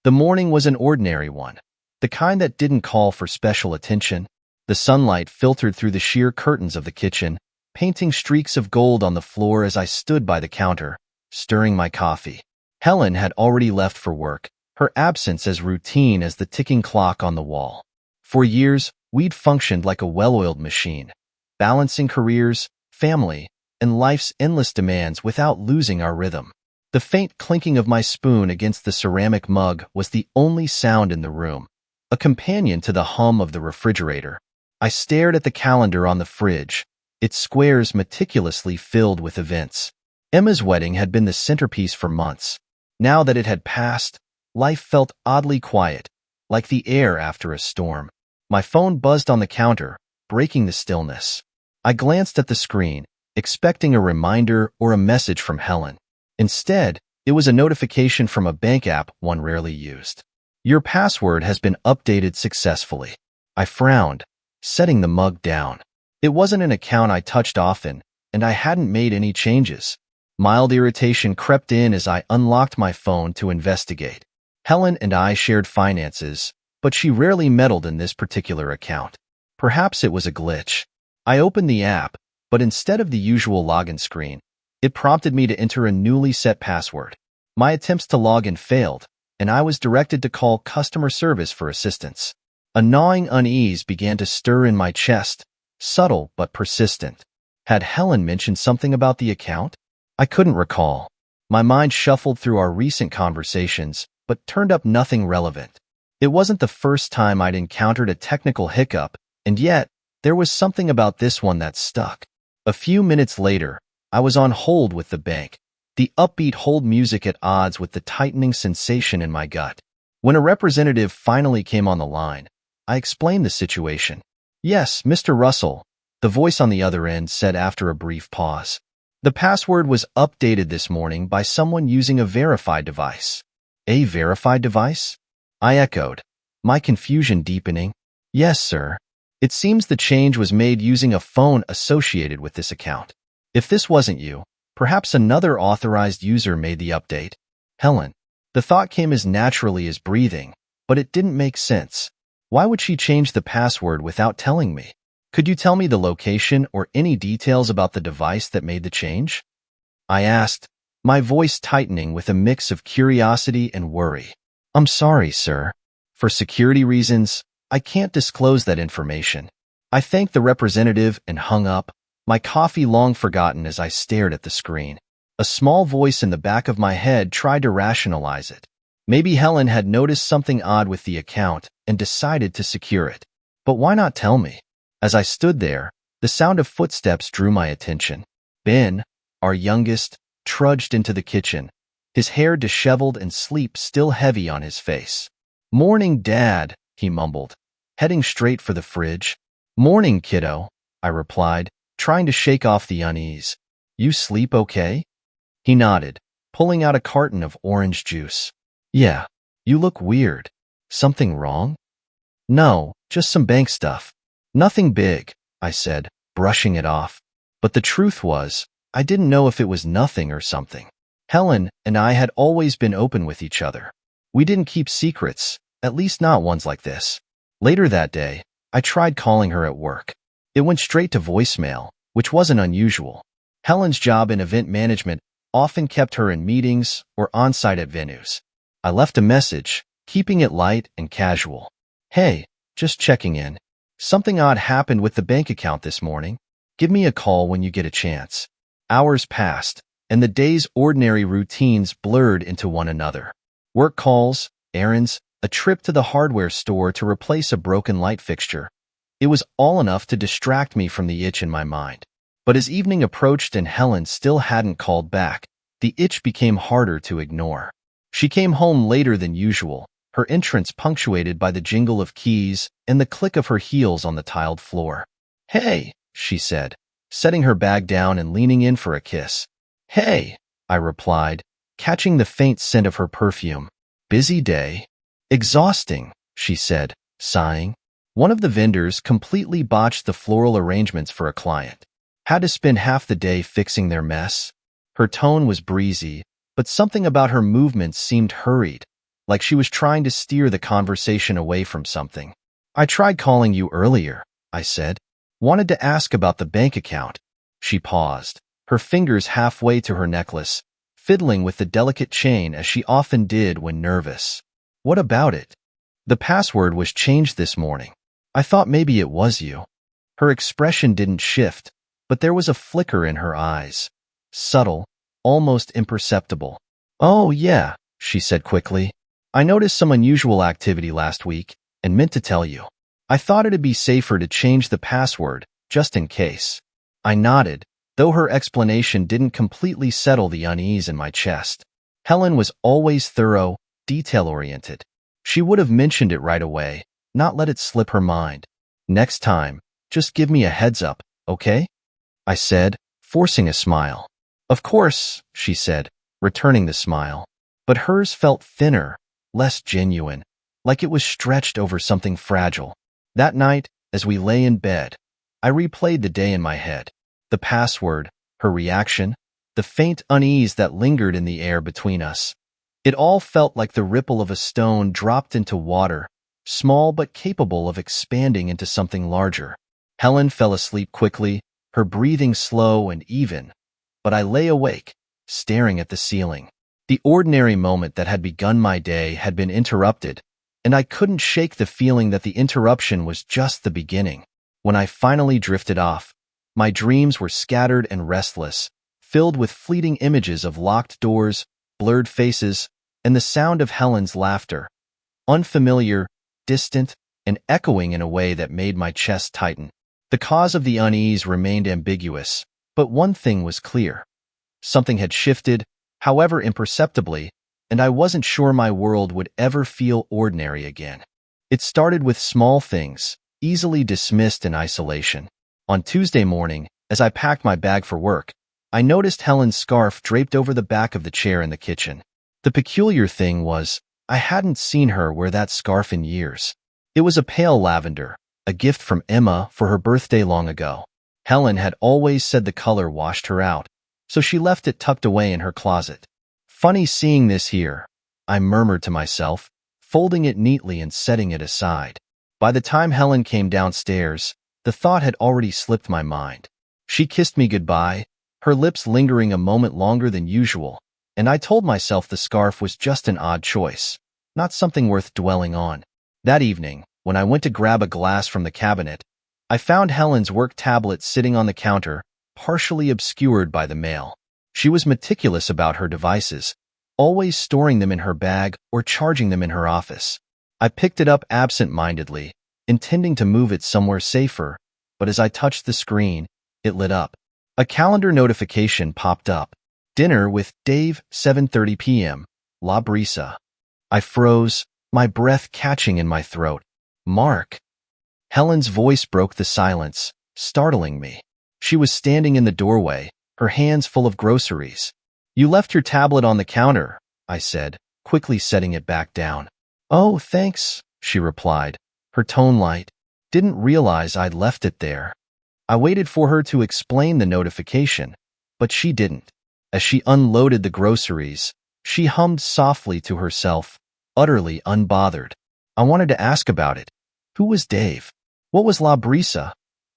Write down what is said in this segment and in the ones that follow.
The morning was an ordinary one, the kind that didn't call for special attention. The sunlight filtered through the sheer curtains of the kitchen, painting streaks of gold on the floor as I stood by the counter, stirring my coffee. Helen had already left for work, her absence as routine as the ticking clock on the wall. For years, we'd functioned like a well-oiled machine, balancing careers, family, and life's endless demands without losing our rhythm. The faint clinking of my spoon against the ceramic mug was the only sound in the room, a companion to the hum of the refrigerator. I stared at the calendar on the fridge, its squares meticulously filled with events. Emma's wedding had been the centerpiece for months. Now that it had passed, life felt oddly quiet, like the air after a storm. My phone buzzed on the counter, breaking the stillness. I glanced at the screen, expecting a reminder or a message from Helen. Instead, it was a notification from a bank app one rarely used. Your password has been updated successfully. I frowned, setting the mug down. It wasn't an account I touched often, and I hadn't made any changes. Mild irritation crept in as I unlocked my phone to investigate. Helen and I shared finances, but she rarely meddled in this particular account. Perhaps it was a glitch. I opened the app, but instead of the usual login screen, it prompted me to enter a newly set password. My attempts to log in failed, and I was directed to call customer service for assistance. A gnawing unease began to stir in my chest, subtle but persistent. Had Helen mentioned something about the account? I couldn't recall. My mind shuffled through our recent conversations, but turned up nothing relevant. It wasn't the first time I'd encountered a technical hiccup, and yet, there was something about this one that stuck. A few minutes later, I was on hold with the bank, the upbeat hold music at odds with the tightening sensation in my gut. When a representative finally came on the line, I explained the situation. "Yes, Mr. Russell," the voice on the other end said after a brief pause. "The password was updated this morning by someone using a verified device." "A verified device?" I echoed, my confusion deepening. "Yes, sir. It seems the change was made using a phone associated with this account. If this wasn't you, perhaps another authorized user made the update." Helen. The thought came as naturally as breathing, but it didn't make sense. Why would she change the password without telling me? "Could you tell me the location or any details about the device that made the change?" I asked, my voice tightening with a mix of curiosity and worry. "I'm sorry, sir. For security reasons, I can't disclose that information." I thanked the representative and hung up, my coffee long forgotten as I stared at the screen. A small voice in the back of my head tried to rationalize it. Maybe Helen had noticed something odd with the account and decided to secure it. But why not tell me? As I stood there, the sound of footsteps drew my attention. Ben, our youngest, trudged into the kitchen, his hair disheveled and sleep still heavy on his face. "Morning, Dad," he mumbled, heading straight for the fridge. "Morning, kiddo," I replied, trying to shake off the unease. "You sleep okay?" He nodded, pulling out a carton of orange juice. "Yeah, you look weird. Something wrong?" "No, just some bank stuff. Nothing big," I said, brushing it off. But the truth was, I didn't know if it was nothing or something. Helen and I had always been open with each other. We didn't keep secrets, at least not ones like this. Later that day, I tried calling her at work. It went straight to voicemail, which wasn't unusual. Helen's job in event management often kept her in meetings or on-site at venues. I left a message, keeping it light and casual. "Hey, just checking in. Something odd happened with the bank account this morning. Give me a call when you get a chance." Hours passed, and the day's ordinary routines blurred into one another. Work calls, errands, a trip to the hardware store to replace a broken light fixture. It was all enough to distract me from the itch in my mind. But as evening approached and Helen still hadn't called back, the itch became harder to ignore. She came home later than usual, her entrance punctuated by the jingle of keys and the click of her heels on the tiled floor. "Hey," she said, setting her bag down and leaning in for a kiss. "Hey," I replied, catching the faint scent of her perfume. "Busy day?" "Exhausting," she said, sighing. One of the vendors completely botched the floral arrangements for a client. Had to spend half the day fixing their mess. Her tone was breezy, but something about her movements seemed hurried, like she was trying to steer the conversation away from something. I tried calling you earlier, I said. Wanted to ask about the bank account. She paused, her fingers halfway to her necklace, fiddling with the delicate chain as she often did when nervous. What about it? The password was changed this morning. I thought maybe it was you. Her expression didn't shift, but there was a flicker in her eyes. Subtle, almost imperceptible. Oh, yeah, she said quickly. I noticed some unusual activity last week and meant to tell you. I thought it'd be safer to change the password, just in case. I nodded, though her explanation didn't completely settle the unease in my chest. Helen was always thorough, detail-oriented. She would have mentioned it right away, not let it slip her mind. Next time, just give me a heads up, okay? I said, forcing a smile. Of course, she said, returning the smile. But hers felt thinner, less genuine, like it was stretched over something fragile. That night, as we lay in bed, I replayed the day in my head. The password, her reaction, the faint unease that lingered in the air between us. It all felt like the ripple of a stone dropped into water, small but capable of expanding into something larger. Helen fell asleep quickly, her breathing slow and even, but I lay awake, staring at the ceiling. The ordinary moment that had begun my day had been interrupted, and I couldn't shake the feeling that the interruption was just the beginning. When I finally drifted off, my dreams were scattered and restless, filled with fleeting images of locked doors, blurred faces, and the sound of Helen's laughter. Unfamiliar, distant, and echoing in a way that made my chest tighten. The cause of the unease remained ambiguous, but one thing was clear. Something had shifted, however imperceptibly, and I wasn't sure my world would ever feel ordinary again. It started with small things, easily dismissed in isolation. On Tuesday morning, as I packed my bag for work, I noticed Helen's scarf draped over the back of the chair in the kitchen. The peculiar thing was, I hadn't seen her wear that scarf in years. It was a pale lavender, a gift from Emma for her birthday long ago. Helen had always said the color washed her out, so she left it tucked away in her closet. Funny seeing this here, I murmured to myself, folding it neatly and setting it aside. By the time Helen came downstairs, the thought had already slipped my mind. She kissed me goodbye, her lips lingering a moment longer than usual, and I told myself the scarf was just an odd choice, not something worth dwelling on. That evening, when I went to grab a glass from the cabinet, I found Helen's work tablet sitting on the counter, partially obscured by the mail. She was meticulous about her devices, always storing them in her bag or charging them in her office. I picked it up absent-mindedly, intending to move it somewhere safer, but as I touched the screen, it lit up. A calendar notification popped up. Dinner with Dave, 7:30 p.m., La Brisa. I froze, my breath catching in my throat. Mark. Helen's voice broke the silence, startling me. She was standing in the doorway, her hands full of groceries. You left your tablet on the counter, I said, quickly setting it back down. Oh, thanks, she replied, her tone light. Didn't realize I'd left it there. I waited for her to explain the notification, but she didn't. As she unloaded the groceries, she hummed softly to herself, utterly unbothered. I wanted to ask about it. Who was Dave? What was La Brisa?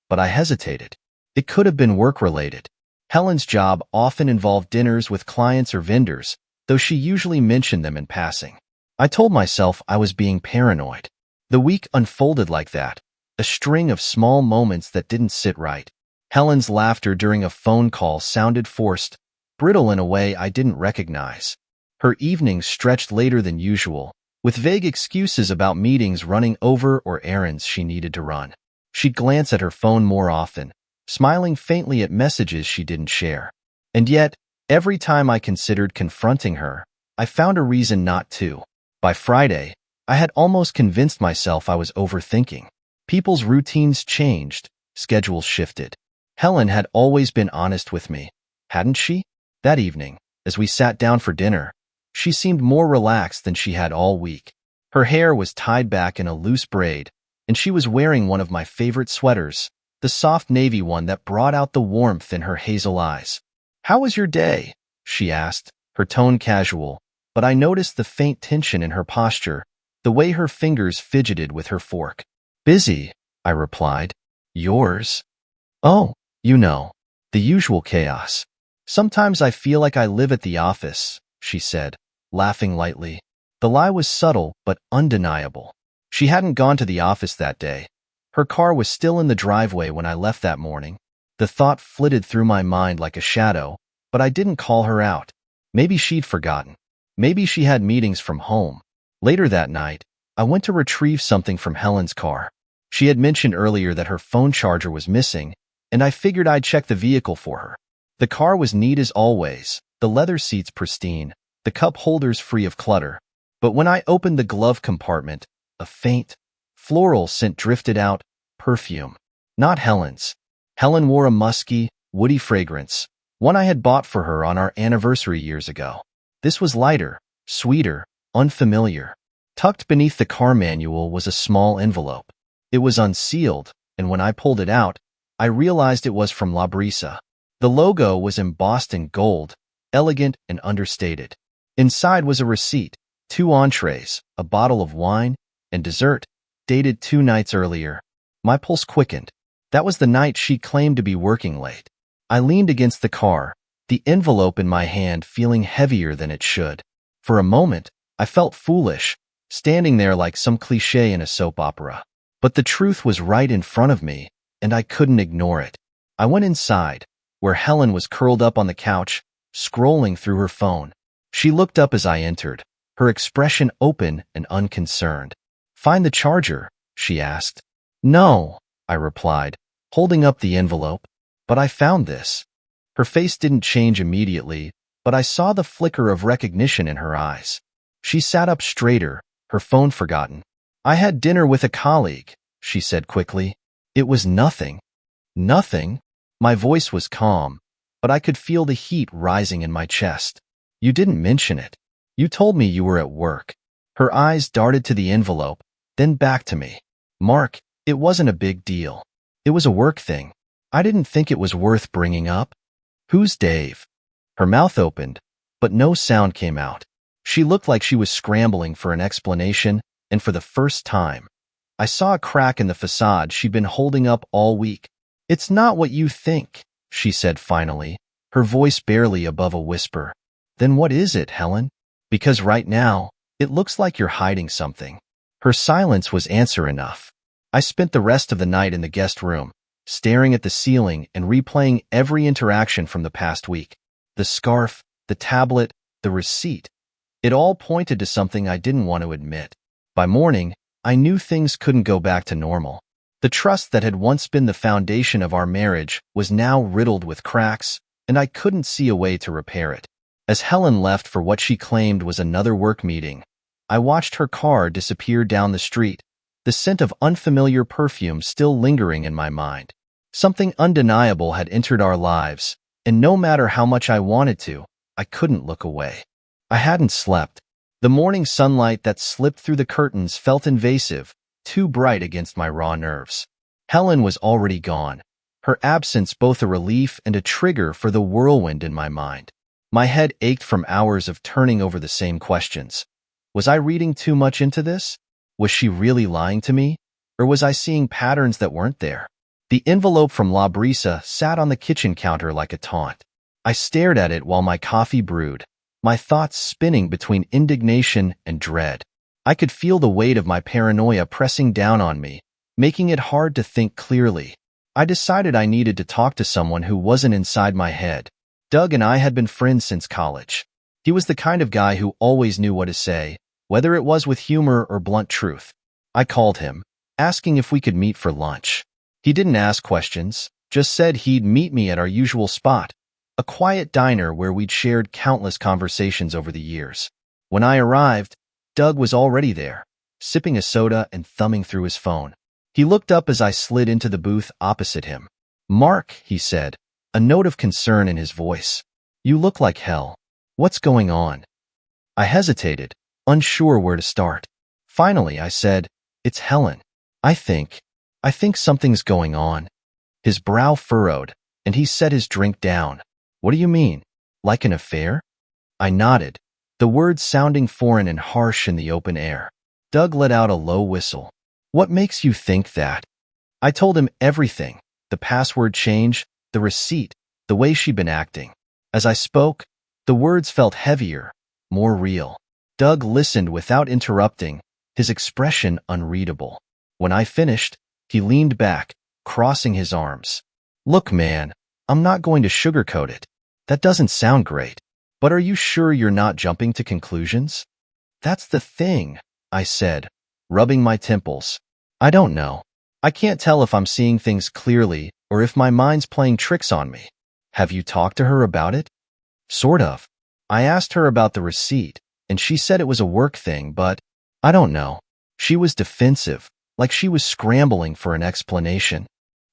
But I hesitated. It could have been work-related. Helen's job often involved dinners with clients or vendors, though she usually mentioned them in passing. I told myself I was being paranoid. The week unfolded like that, a string of small moments that didn't sit right. Helen's laughter during a phone call sounded forced, brittle in a way I didn't recognize. Her evenings stretched later than usual, with vague excuses about meetings running over or errands she needed to run. She'd glance at her phone more often, smiling faintly at messages she didn't share. And yet, every time I considered confronting her, I found a reason not to. By Friday, I had almost convinced myself I was overthinking. People's routines changed, schedules shifted. Helen had always been honest with me, hadn't she? That evening, as we sat down for dinner, she seemed more relaxed than she had all week. Her hair was tied back in a loose braid, and she was wearing one of my favorite sweaters, the soft navy one that brought out the warmth in her hazel eyes. How was your day? She asked, her tone casual, but I noticed the faint tension in her posture, the way her fingers fidgeted with her fork. Busy, I replied. Yours? Oh, you know, the usual chaos. Sometimes I feel like I live at the office, she said, laughing lightly. The lie was subtle but undeniable. She hadn't gone to the office that day. Her car was still in the driveway when I left that morning. The thought flitted through my mind like a shadow, but I didn't call her out. Maybe she'd forgotten. Maybe she had meetings from home. Later that night, I went to retrieve something from Helen's car. She had mentioned earlier that her phone charger was missing, and I figured I'd check the vehicle for her. The car was neat as always, the leather seats pristine, the cup holders free of clutter. But when I opened the glove compartment, a faint, floral scent drifted out, perfume. Not Helen's. Helen wore a musky, woody fragrance, one I had bought for her on our anniversary years ago. This was lighter, sweeter, unfamiliar. Tucked beneath the car manual was a small envelope. It was unsealed, and when I pulled it out, I realized it was from La Brisa. The logo was embossed in gold, elegant and understated. Inside was a receipt, 2 entrees, a bottle of wine, and dessert, dated 2 nights earlier. My pulse quickened. That was the night she claimed to be working late. I leaned against the car, the envelope in my hand feeling heavier than it should. For a moment, I felt foolish, standing there like some cliché in a soap opera. But the truth was right in front of me, and I couldn't ignore it. I went inside, where Helen was curled up on the couch, scrolling through her phone. She looked up as I entered, her expression open and unconcerned. "Find the charger?" she asked. "No," I replied, holding up the envelope. "But I found this." Her face didn't change immediately, but I saw the flicker of recognition in her eyes. She sat up straighter, her phone forgotten. "I had dinner with a colleague," she said quickly. "It was nothing." "Nothing?" My voice was calm, but I could feel the heat rising in my chest. "You didn't mention it. You told me you were at work." Her eyes darted to the envelope, then back to me. "Mark, it wasn't a big deal. It was a work thing. I didn't think it was worth bringing up." "Who's Dave?" Her mouth opened, but no sound came out. She looked like she was scrambling for an explanation, and for the first time, I saw a crack in the facade she'd been holding up all week. "It's not what you think," she said finally, her voice barely above a whisper. "Then what is it, Helen? Because right now, it looks like you're hiding something." Her silence was answer enough. I spent the rest of the night in the guest room, staring at the ceiling and replaying every interaction from the past week. The scarf, the tablet, the receipt. It all pointed to something I didn't want to admit. By morning, I knew things couldn't go back to normal. The trust that had once been the foundation of our marriage was now riddled with cracks, and I couldn't see a way to repair it. As Helen left for what she claimed was another work meeting, I watched her car disappear down the street, the scent of unfamiliar perfume still lingering in my mind. Something undeniable had entered our lives, and no matter how much I wanted to, I couldn't look away. I hadn't slept. The morning sunlight that slipped through the curtains felt invasive, too bright against my raw nerves. Helen was already gone, her absence both a relief and a trigger for the whirlwind in my mind. My head ached from hours of turning over the same questions. Was I reading too much into this? Was she really lying to me? Or was I seeing patterns that weren't there? The envelope from La Brisa sat on the kitchen counter like a taunt. I stared at it while my coffee brewed, my thoughts spinning between indignation and dread. I could feel the weight of my paranoia pressing down on me, making it hard to think clearly. I decided I needed to talk to someone who wasn't inside my head. Doug and I had been friends since college. He was the kind of guy who always knew what to say, whether it was with humor or blunt truth. I called him, asking if we could meet for lunch. He didn't ask questions, just said he'd meet me at our usual spot, a quiet diner where we'd shared countless conversations over the years. When I arrived, Doug was already there, sipping a soda and thumbing through his phone. He looked up as I slid into the booth opposite him. "Mark," he said, a note of concern in his voice. "You look like hell. What's going on?" I hesitated, unsure where to start. Finally, I said, "It's Helen. I think something's going on." His brow furrowed, and he set his drink down. "What do you mean? Like an affair?" I nodded, the words sounding foreign and harsh in the open air. Doug let out a low whistle. What makes you think that? I told him everything, the password change, the receipt, the way she'd been acting. As I spoke, the words felt heavier, more real. Doug listened without interrupting, his expression unreadable. When I finished, he leaned back, crossing his arms. Look, man, I'm not going to sugarcoat it. That doesn't sound great. But are you sure you're not jumping to conclusions? That's the thing, I said, rubbing my temples. I don't know. I can't tell if I'm seeing things clearly or if my mind's playing tricks on me. Have you talked to her about it? Sort of. I asked her about the receipt, and she said it was a work thing, but I don't know. She was defensive, like she was scrambling for an explanation.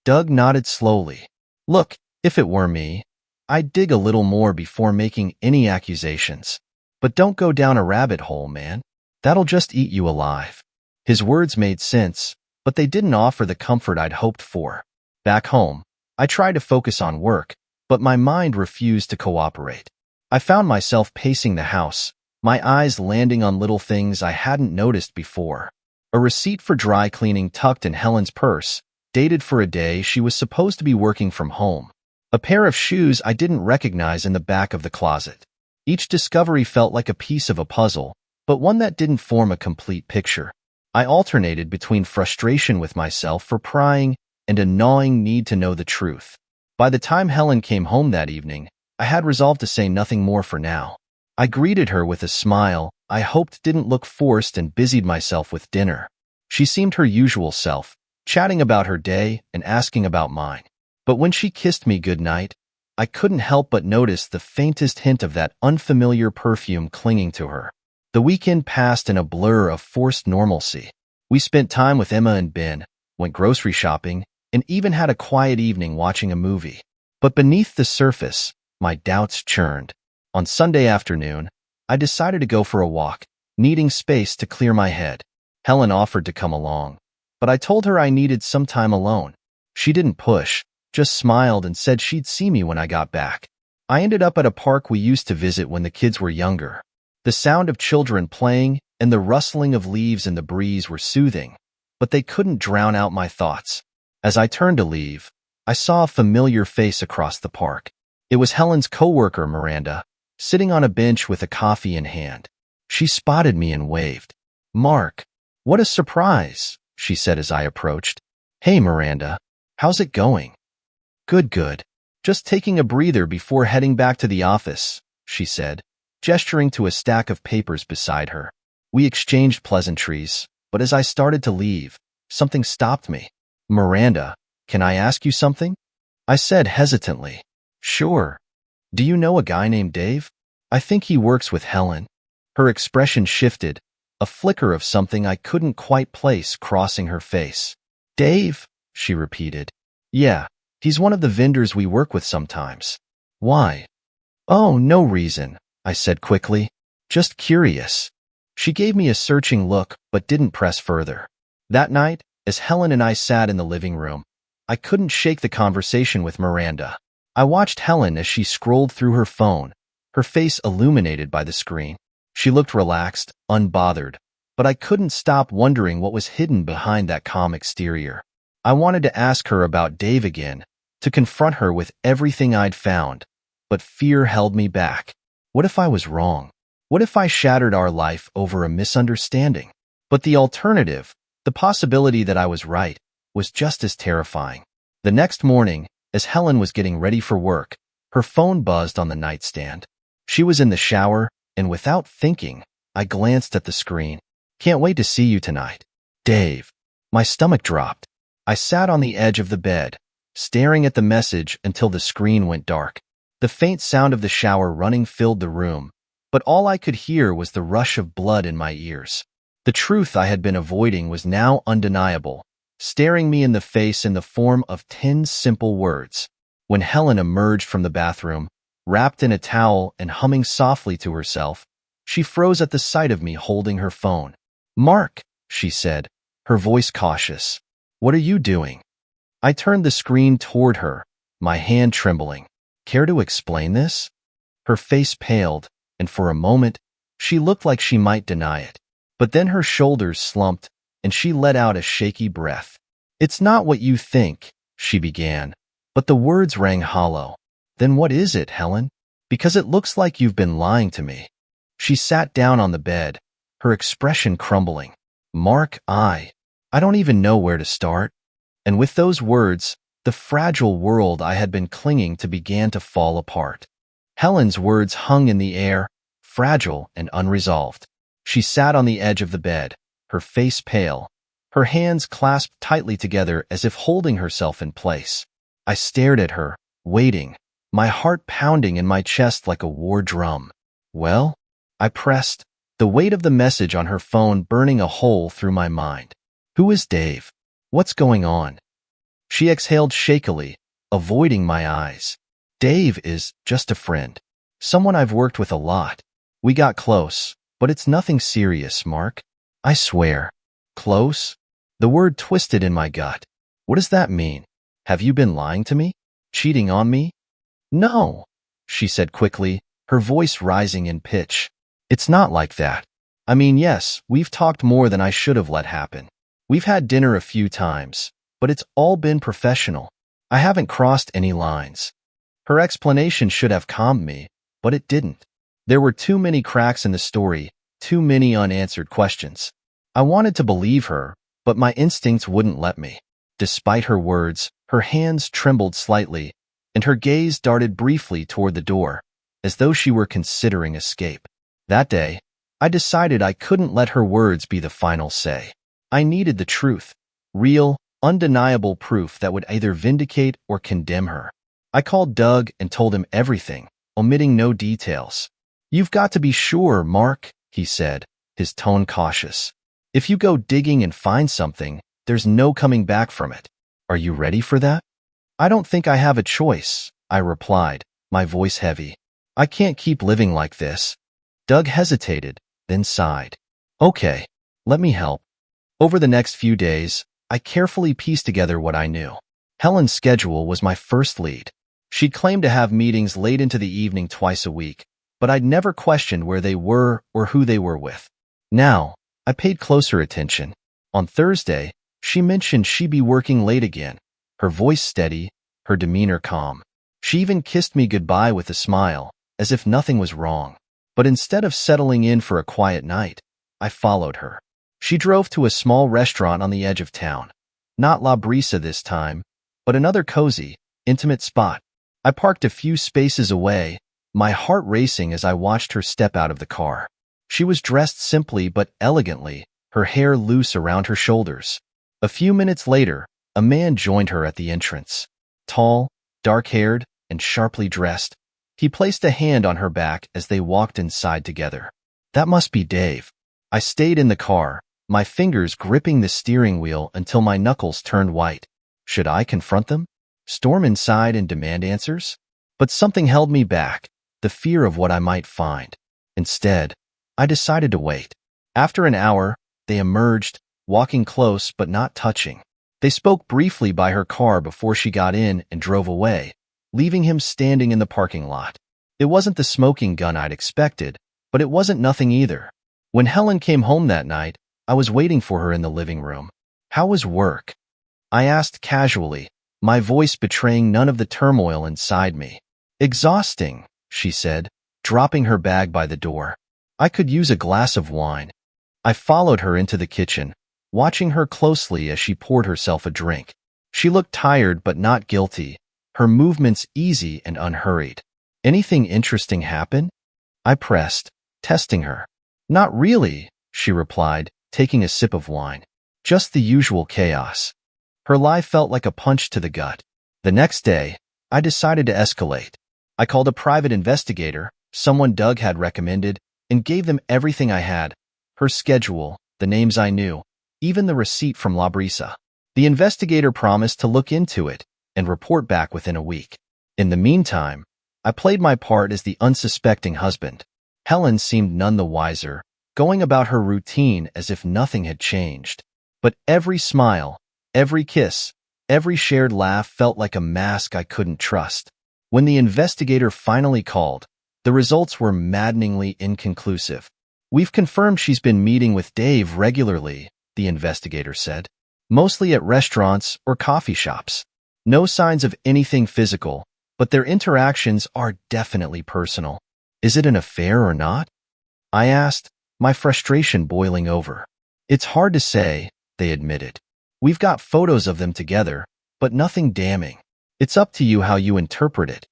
Doug nodded slowly. Look, if it were me, I'd dig a little more before making any accusations. But don't go down a rabbit hole, man. That'll just eat you alive. His words made sense, but they didn't offer the comfort I'd hoped for. Back home, I tried to focus on work, but my mind refused to cooperate. I found myself pacing the house, my eyes landing on little things I hadn't noticed before. A receipt for dry cleaning tucked in Helen's purse, dated for a day she was supposed to be working from home. A pair of shoes I didn't recognize in the back of the closet. Each discovery felt like a piece of a puzzle, but one that didn't form a complete picture. I alternated between frustration with myself for prying and a gnawing need to know the truth. By the time Helen came home that evening, I had resolved to say nothing more for now. I greeted her with a smile I hoped didn't look forced and busied myself with dinner. She seemed her usual self, chatting about her day and asking about mine. But when she kissed me goodnight, I couldn't help but notice the faintest hint of that unfamiliar perfume clinging to her. The weekend passed in a blur of forced normalcy. We spent time with Emma and Ben, went grocery shopping, and even had a quiet evening watching a movie. But beneath the surface, my doubts churned. On Sunday afternoon, I decided to go for a walk, needing space to clear my head. Helen offered to come along, but I told her I needed some time alone. She didn't push, just smiled and said she'd see me when I got back. I ended up at a park we used to visit when the kids were younger. The sound of children playing and the rustling of leaves in the breeze were soothing, but they couldn't drown out my thoughts. As I turned to leave, I saw a familiar face across the park. It was Helen's coworker, Miranda, sitting on a bench with a coffee in hand. She spotted me and waved. "Mark, what a surprise," she said as I approached. "Hey, Miranda, how's it going?" Good. Just taking a breather before heading back to the office," she said, gesturing to a stack of papers beside her. We exchanged pleasantries, but as I started to leave, something stopped me. "Miranda, can I ask you something?" I said hesitantly. "Sure. Do you know a guy named Dave? I think he works with Helen." Her expression shifted, a flicker of something I couldn't quite place crossing her face. "Dave?" she repeated. "Yeah. He's one of the vendors we work with sometimes." "Why?" "Oh, no reason," I said quickly. "Just curious." She gave me a searching look, but didn't press further. That night, as Helen and I sat in the living room, I couldn't shake the conversation with Miranda. I watched Helen as she scrolled through her phone, her face illuminated by the screen. She looked relaxed, unbothered, but I couldn't stop wondering what was hidden behind that calm exterior. I wanted to ask her about Dave again, to confront her with everything I'd found, but fear held me back. What if I was wrong? What if I shattered our life over a misunderstanding? But the alternative, the possibility that I was right, was just as terrifying. The next morning, as Helen was getting ready for work, her phone buzzed on the nightstand. She was in the shower, and without thinking, I glanced at the screen. "Can't wait to see you tonight, Dave." My stomach dropped. I sat on the edge of the bed, staring at the message until the screen went dark. The faint sound of the shower running filled the room, but all I could hear was the rush of blood in my ears. The truth I had been avoiding was now undeniable, staring me in the face in the form of 10 simple words. When Helen emerged from the bathroom, wrapped in a towel and humming softly to herself, she froze at the sight of me holding her phone. "Mark," she said, her voice cautious. "What are you doing?" I turned the screen toward her, my hand trembling. "Care to explain this?" Her face paled, and for a moment, She looked like she might deny it. But then her shoulders slumped, and she let out a shaky breath. "It's not what you think," she began, but the words rang hollow. "Then what is it, Helen? Because it looks like you've been lying to me." She sat down on the bed, her expression crumbling. "Mark, I don't even know where to start." And with those words, the fragile world I had been clinging to began to fall apart. Helen's words hung in the air, fragile and unresolved. She sat on the edge of the bed, her face pale, her hands clasped tightly together as if holding herself in place. I stared at her, waiting, my heart pounding in my chest like a war drum. "Well?" I pressed, the weight of the message on her phone burning a hole through my mind. "Who is Dave? What's going on?" She exhaled shakily, avoiding my eyes. "Dave is just a friend. Someone I've worked with a lot. We got close, but it's nothing serious, Mark. I swear." "Close?" The word twisted in my gut. "What does that mean? Have you been lying to me? Cheating on me?" "No," she said quickly, her voice rising in pitch. "It's not like that. I mean, yes, we've talked more than I should have let happen. We've had dinner a few times, but it's all been professional. I haven't crossed any lines." Her explanation should have calmed me, but it didn't. There were too many cracks in the story, too many unanswered questions. I wanted to believe her, but my instincts wouldn't let me. Despite her words, her hands trembled slightly, and her gaze darted briefly toward the door, as though she were considering escape. That day, I decided I couldn't let her words be the final say. I needed the truth, real, undeniable proof that would either vindicate or condemn her. I called Doug and told him everything, omitting no details. "You've got to be sure, Mark," he said, his tone cautious. "If you go digging and find something, there's no coming back from it. Are you ready for that?" "I don't think I have a choice," I replied, my voice heavy. "I can't keep living like this." Doug hesitated, then sighed. "Okay, let me help." Over the next few days, I carefully pieced together what I knew. Helen's schedule was my first lead. She'd claimed to have meetings late into the evening twice a week, but I'd never questioned where they were or who they were with. Now, I paid closer attention. On Thursday, she mentioned she'd be working late again, her voice steady, her demeanor calm. She even kissed me goodbye with a smile, as if nothing was wrong. But instead of settling in for a quiet night, I followed her. She drove to a small restaurant on the edge of town. Not La Brisa this time, but another cozy, intimate spot. I parked a few spaces away, my heart racing as I watched her step out of the car. She was dressed simply but elegantly, her hair loose around her shoulders. A few minutes later, a man joined her at the entrance. Tall, dark-haired, and sharply dressed, he placed a hand on her back as they walked inside together. That must be Dave. I stayed in the car, my fingers gripping the steering wheel until my knuckles turned white. Should I confront them? Storm inside and demand answers? But something held me back, the fear of what I might find. Instead, I decided to wait. After an hour, they emerged, walking close but not touching. They spoke briefly by her car before she got in and drove away, leaving him standing in the parking lot. It wasn't the smoking gun I'd expected, but it wasn't nothing either. When Helen came home that night, I was waiting for her in the living room. "How was work?" I asked casually, my voice betraying none of the turmoil inside me. "Exhausting," she said, dropping her bag by the door. "I could use a glass of wine." I followed her into the kitchen, watching her closely as she poured herself a drink. She looked tired but not guilty, her movements easy and unhurried. "Anything interesting happen?" I pressed, testing her. "Not really," she replied, taking a sip of wine. "Just the usual chaos." Her lie felt like a punch to the gut. The next day, I decided to escalate. I called a private investigator, someone Doug had recommended, and gave them everything I had, her schedule, the names I knew, even the receipt from La Brisa. The investigator promised to look into it and report back within a week. In the meantime, I played my part as the unsuspecting husband. Helen seemed none the wiser, going about her routine as if nothing had changed. But every smile, every kiss, every shared laugh felt like a mask I couldn't trust. When the investigator finally called, the results were maddeningly inconclusive. We've confirmed she's been meeting with Dave regularly, the investigator said. Mostly at restaurants or coffee shops. No signs of anything physical, but their interactions are definitely personal. Is it an affair or not? I asked, my frustration boiling over. It's hard to say, they admitted. We've got photos of them together, but nothing damning. It's up to you how you interpret it.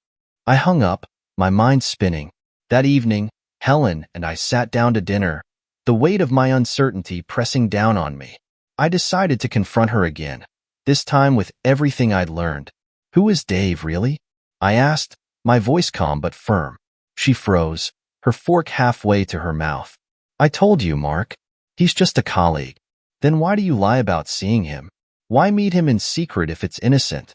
I hung up, my mind spinning. That evening, Helen and I sat down to dinner, the weight of my uncertainty pressing down on me. I decided to confront her again, this time with everything I'd learned. Who is Dave, really? I asked, my voice calm but firm. She froze, her fork halfway to her mouth. I told you, Mark. He's just a colleague. Then why do you lie about seeing him? Why meet him in secret if it's innocent?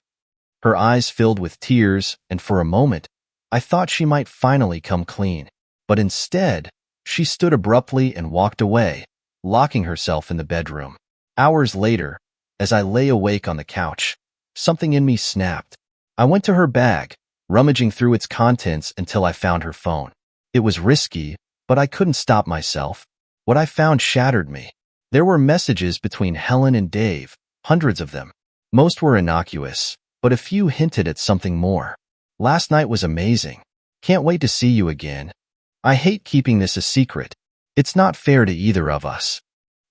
Her eyes filled with tears, and for a moment, I thought she might finally come clean. But instead, she stood abruptly and walked away, locking herself in the bedroom. Hours later, as I lay awake on the couch, something in me snapped. I went to her bag, rummaging through its contents until I found her phone. It was risky, but I couldn't stop myself. What I found shattered me. There were messages between Helen and Dave, hundreds of them. Most were innocuous, but a few hinted at something more. Last night was amazing. Can't wait to see you again. I hate keeping this a secret. It's not fair to either of us.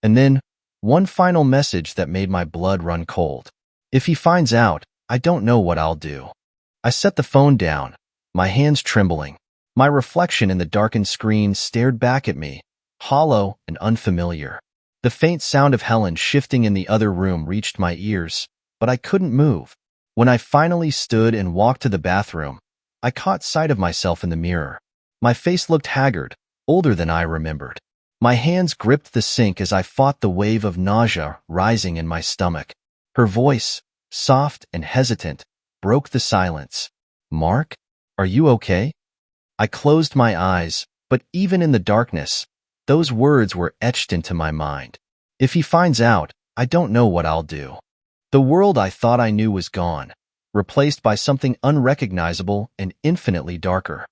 And then, one final message that made my blood run cold. If he finds out, I don't know what I'll do. I set the phone down, my hands trembling. My reflection in the darkened screen stared back at me, hollow and unfamiliar. The faint sound of Helen shifting in the other room reached my ears, but I couldn't move. When I finally stood and walked to the bathroom, I caught sight of myself in the mirror. My face looked haggard, older than I remembered. My hands gripped the sink as I fought the wave of nausea rising in my stomach. Her voice, soft and hesitant, broke the silence. Mark, are you okay? I closed my eyes, but even in the darkness, those words were etched into my mind. If he finds out, I don't know what I'll do. The world I thought I knew was gone, replaced by something unrecognizable and infinitely darker.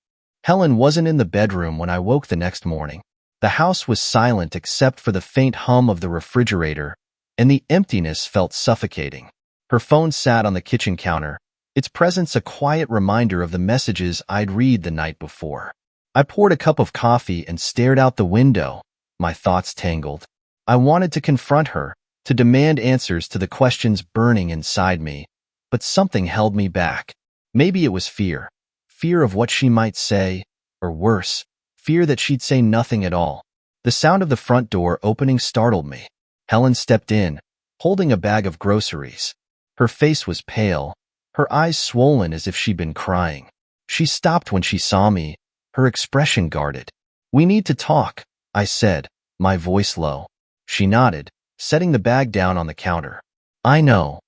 Helen wasn't in the bedroom when I woke the next morning. The house was silent except for the faint hum of the refrigerator, and the emptiness felt suffocating. Her phone sat on the kitchen counter, its presence a quiet reminder of the messages I'd read the night before. I poured a cup of coffee and stared out the window, my thoughts tangled. I wanted to confront her, to demand answers to the questions burning inside me, but something held me back. Maybe it was fear. Fear of what she might say, or worse, fear that she'd say nothing at all. The sound of the front door opening startled me. Helen stepped in, holding a bag of groceries. Her face was pale, her eyes swollen as if she'd been crying. She stopped when she saw me, her expression guarded. We need to talk, I said, my voice low. She nodded, setting the bag down on the counter. I know.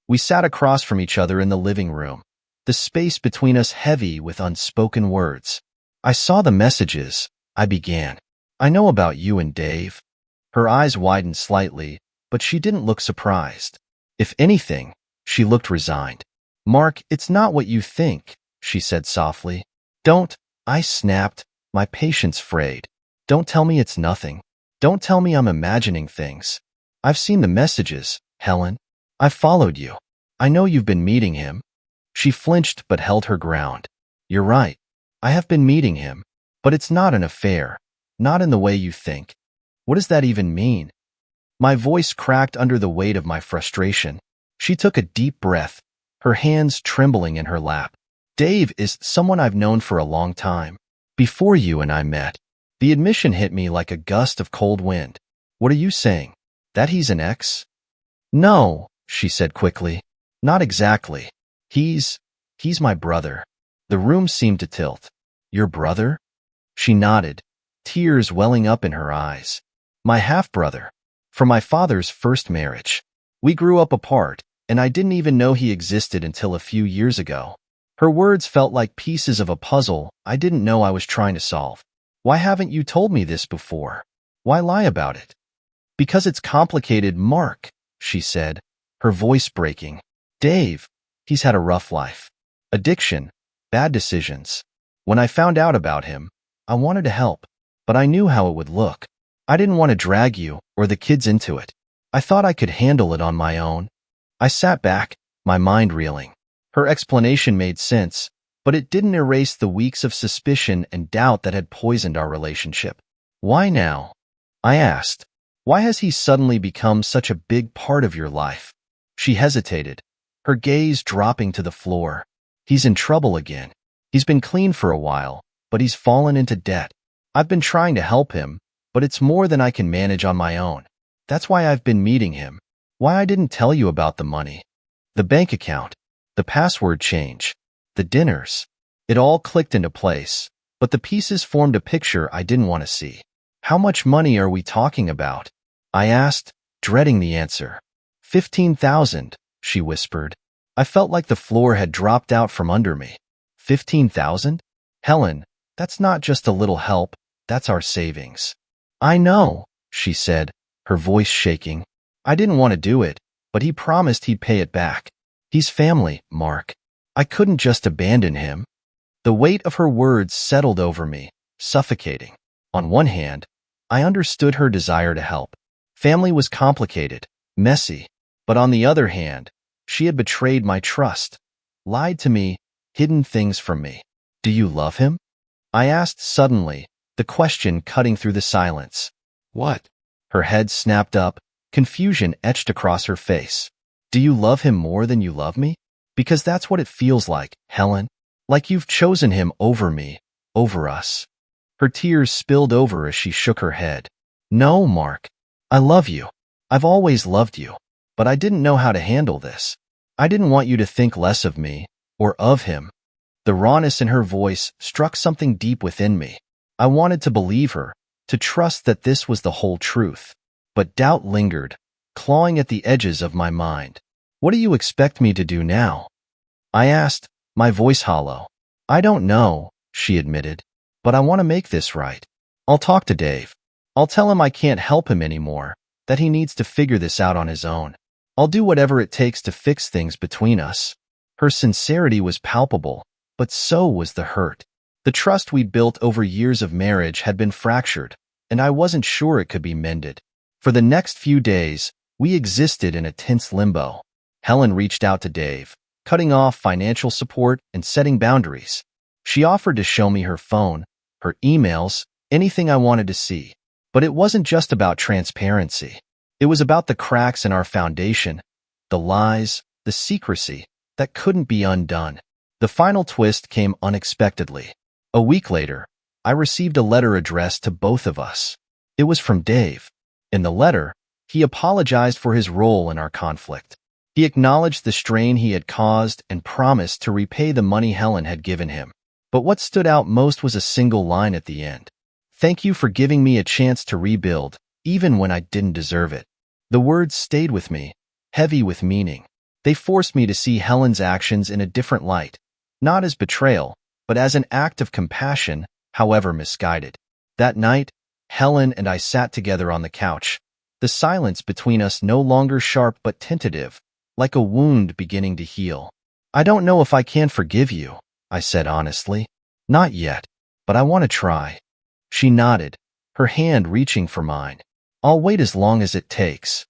We sat across from each other in the living room, the space between us heavy with unspoken words. I saw the messages, I began. I know about you and Dave. Her eyes widened slightly, but she didn't look surprised. If anything, she looked resigned. Mark, it's not what you think, she said softly. Don't, I snapped, my patience frayed. Don't tell me it's nothing. Don't tell me I'm imagining things. I've seen the messages, Helen. I've followed you. I know you've been meeting him. She flinched but held her ground. You're right. I have been meeting him, but it's not an affair. Not in the way you think. What does that even mean? My voice cracked under the weight of my frustration. She took a deep breath, her hands trembling in her lap. Dave is someone I've known for a long time. Before you and I met. The admission hit me like a gust of cold wind. What are you saying? That he's an ex? No, she said quickly. Not exactly. He's my brother. The room seemed to tilt. Your brother? She nodded, tears welling up in her eyes. My half-brother. From my father's first marriage. We grew up apart, and I didn't even know he existed until a few years ago. Her words felt like pieces of a puzzle I didn't know I was trying to solve. Why haven't you told me this before? Why lie about it? Because it's complicated, Mark, she said, her voice breaking. Dave, he's had a rough life. Addiction, bad decisions. When I found out about him, I wanted to help, but I knew how it would look. I didn't want to drag you or the kids into it. I thought I could handle it on my own. I sat back, my mind reeling. Her explanation made sense, but it didn't erase the weeks of suspicion and doubt that had poisoned our relationship. Why now? I asked. Why has he suddenly become such a big part of your life? She hesitated, her gaze dropping to the floor. He's in trouble again. He's been clean for a while, but he's fallen into debt. I've been trying to help him, but it's more than I can manage on my own. That's why I've been meeting him. Why I didn't tell you about the money. The bank account. The password change. The dinners. It all clicked into place, but the pieces formed a picture I didn't want to see. How much money are we talking about? I asked, dreading the answer. 15,000, she whispered. I felt like the floor had dropped out from under me. 15,000? Helen, that's not just a little help, that's our savings. I know, she said, her voice shaking. I didn't want to do it, but he promised he'd pay it back. He's family, Mark. I couldn't just abandon him. The weight of her words settled over me, suffocating. On one hand, I understood her desire to help. Family was complicated, messy, but on the other hand, she had betrayed my trust, lied to me, hidden things from me. Do you love him? I asked suddenly, the question cutting through the silence. What? Her head snapped up, confusion etched across her face. Do you love him more than you love me? Because that's what it feels like, Helen. Like you've chosen him over me, over us. Her tears spilled over as she shook her head. No, Mark. I love you. I've always loved you. But I didn't know how to handle this. I didn't want you to think less of me, or of him. The rawness in her voice struck something deep within me. I wanted to believe her, to trust that this was the whole truth. But doubt lingered, clawing at the edges of my mind. What do you expect me to do now? I asked, my voice hollow. I don't know, she admitted, but I want to make this right. I'll talk to Dave. I'll tell him I can't help him anymore, that he needs to figure this out on his own. I'll do whatever it takes to fix things between us. Her sincerity was palpable, but so was the hurt. The trust we'd built over years of marriage had been fractured, and I wasn't sure it could be mended. For the next few days, we existed in a tense limbo. Helen reached out to Dave, cutting off financial support and setting boundaries. She offered to show me her phone, her emails, anything I wanted to see. But it wasn't just about transparency. It was about the cracks in our foundation, the lies, the secrecy that couldn't be undone. The final twist came unexpectedly. A week later, I received a letter addressed to both of us. It was from Dave. In the letter, he apologized for his role in our conflict. He acknowledged the strain he had caused and promised to repay the money Helen had given him. But what stood out most was a single line at the end. Thank you for giving me a chance to rebuild, even when I didn't deserve it. The words stayed with me, heavy with meaning. They forced me to see Helen's actions in a different light, not as betrayal, but as an act of compassion, however misguided. That night, Helen and I sat together on the couch, the silence between us no longer sharp but tentative, like a wound beginning to heal. I don't know if I can forgive you, I said honestly. Not yet, but I want to try. She nodded, her hand reaching for mine. I'll wait as long as it takes.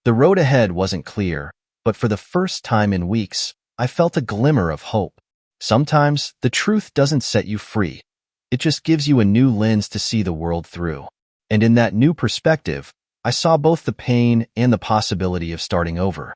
The road ahead wasn't clear, but for the first time in weeks, I felt a glimmer of hope. Sometimes, the truth doesn't set you free. It just gives you a new lens to see the world through. And in that new perspective, I saw both the pain and the possibility of starting over.